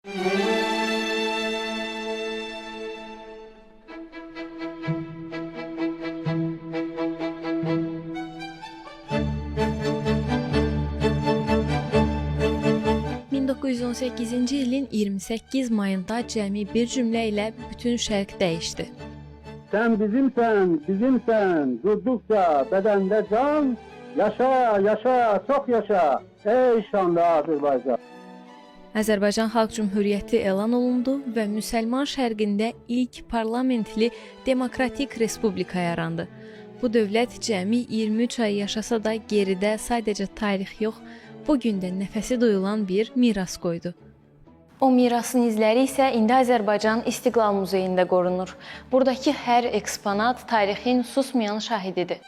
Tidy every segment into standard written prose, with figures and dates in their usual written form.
1918-ci ilin 28 mayında cəmi bir cümlə ilə bütün şərq dəyişdi. Sen bizimsen, bizimsen, durdukça bedende can, yaşa, yaşa, çok yaşa, ey şanlı Azerbaycan. Azərbaycan Xalq Cümhuriyyəti elan olundu və müsəlman şərqində ilk parlamentli demokratik respublika yarandı. Bu dövlət cəmi 23 ay yaşasa da geridə sadəcə tarix yox, bugün də nəfəsi duyulan bir miras qoydu. O mirasın izləri isə indi Azərbaycan İstiqlal Muzeyində qorunur. Buradakı hər eksponat tarixin susmayan şahididir.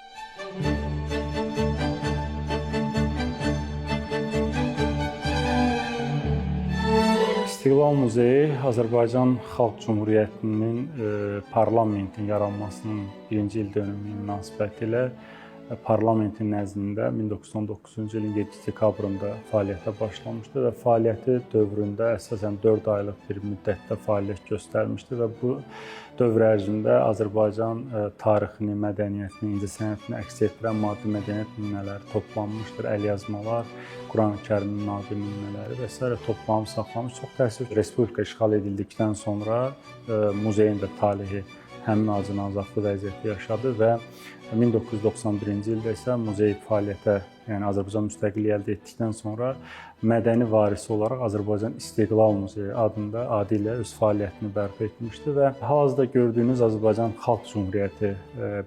İstiqlal Muzeyi Azərbaycan Xalq Cümhuriyyətinin parlamentin yaranmasının birinci il dönümü münasibətilə parlamentin nəzdində 1919-cu ilin 7 dekabrında fəaliyyətə başlamışdı və fəaliyyəti dövründə əsasən 4 aylıq bir müddətdə fəaliyyət göstərmişdi və bu dövr ərzində Azərbaycan tarixini, mədəniyyətini, incəsənətini əks etdirən maddi mədəniyyət nümunələri toplanmışdır, əlyazmalar, Quran-Kərimin nadir nümunələri və s. toplanıb saxlanmış. Çox təəssüf respublika işğal edildikdən sonra muzeyin də talehi həmin acınacaqlı vəziyyəti yaşadı və 1991-ci ildə isə muzey fəaliyyətə, yəni Azərbaycan müstəqilliyi əldə etdikdən sonra mədəni varisi olaraq Azərbaycan İstiqlal Muzeyi adı ilə öz fəaliyyətini bərpa etmişdi və hal-hazırda gördüyünüz Azərbaycan Xalq Cümhuriyyəti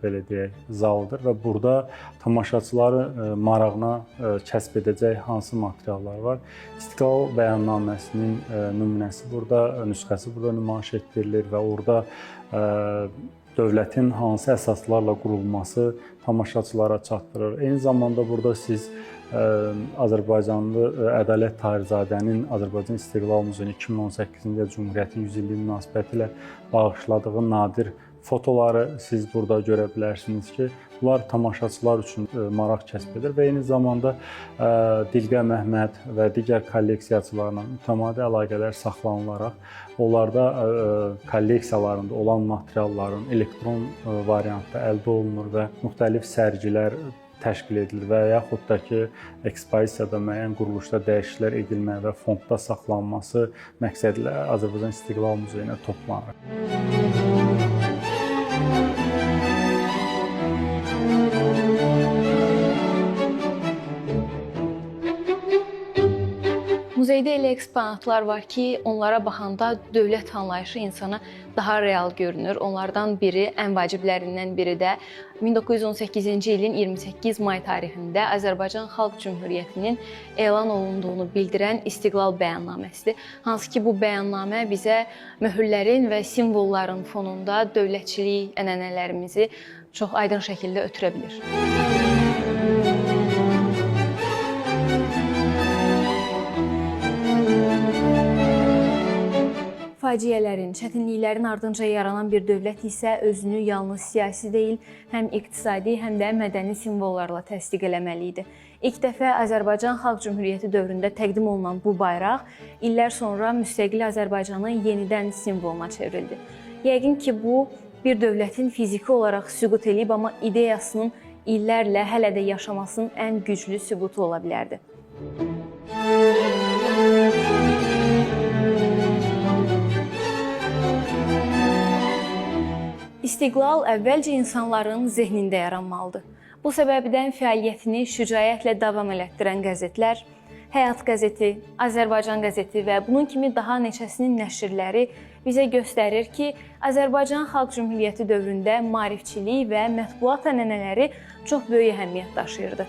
belə deyək zalıdır və burada tamaşaçıları marağına kəsb edəcək hansı materiallar var? İstiqlal bəyannaməsinin nümunəsi burada, nüsxəsi burada nümayiş etdirilir və orada dövlətin hansı əsaslarla qurulması tamaşaçılara çatdırır. Eyni zamanda burada siz Azərbaycanlı Ədalət Tahirzadənin Azərbaycan İstiqlal Muzeyinin 2018-ci ildə Cümhuriyyətin 100 illiyi münasibətilə bağışladığı nadir fotoları siz burada görə bilərsiniz ki, bunlar tamaşaçılar üçün maraq kəsb edir və eyni zamanda Dilqə Məhməd və digər kolleksiyaçılarla mütəmadi əlaqələr saxlanılaraq onlarda kolleksiyalarında olan materialların elektron variantda əldə olunur və müxtəlif sərgilər təşkil edilir və yaxud da ki, ekspozisiyada müəyyən quruluşda dəyişikliklər edilməyi və fondda saxlanması məqsədilə Azərbaycan İstiqlal Muzeyinə toplanır. Muzeydə elə eksponatlar var ki, onlara baxanda dövlət anlayışı insana daha real görünür. Onlardan biri, ən vaciblərindən biri də 1918-ci ilin 28 may tarixində Azərbaycan Xalq Cümhuriyyətinin elan olunduğunu bildirən İstiqlal bəyannaməsidir. Hansı ki, bu bəyannamə bizə möhürlərin və simvolların fonunda dövlətçilik ənənələrimizi çox aydın şəkildə ötürə bilir. Faciələrin, çətinliklərin ardınca yaranan bir dövlət isə özünü yalnız siyasi deyil, həm iqtisadi, həm də mədəni simvollarla təsdiq eləməli idi. İlk dəfə Azərbaycan Xalq Cümhuriyyəti dövründə təqdim olunan bu bayraq illər sonra müstəqil Azərbaycanın yenidən simvoluna çevrildi. Yəqin ki, bu bir dövlətin fiziki olaraq süqut eləyib, amma ideyasının illərlə hələ də yaşamasının ən güclü sübutu ola bilərdi. İstiqlal əvvəlcə insanların zehnində yaranmalıdır. Bu səbəbdən fəaliyyətini şücaətlə davam elətdirən qəzetlər, Həyat qəzeti, Azərbaycan qəzeti və bunun kimi daha neçəsinin nəşrləri bizə göstərir ki, Azərbaycan Xalq Cümhuriyyəti dövründə maarifçilik və mətbuat ənənələri çox böyük əhəmiyyət daşıyırdı.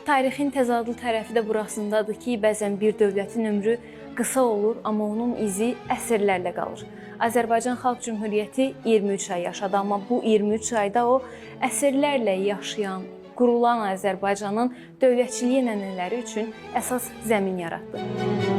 Tarixin təzadlı tərəfi də burasındadır ki, bəzən bir dövlətin ömrü qısa olur, amma onun izi əsrlərlə qalır. Azərbaycan Xalq Cümhuriyyəti 23 ay yaşadı, amma bu 23 ayda o əsrlərlə yaşayan, qurulan Azərbaycanın dövlətçiliyi ənənələri üçün əsas zəmin yaratdı.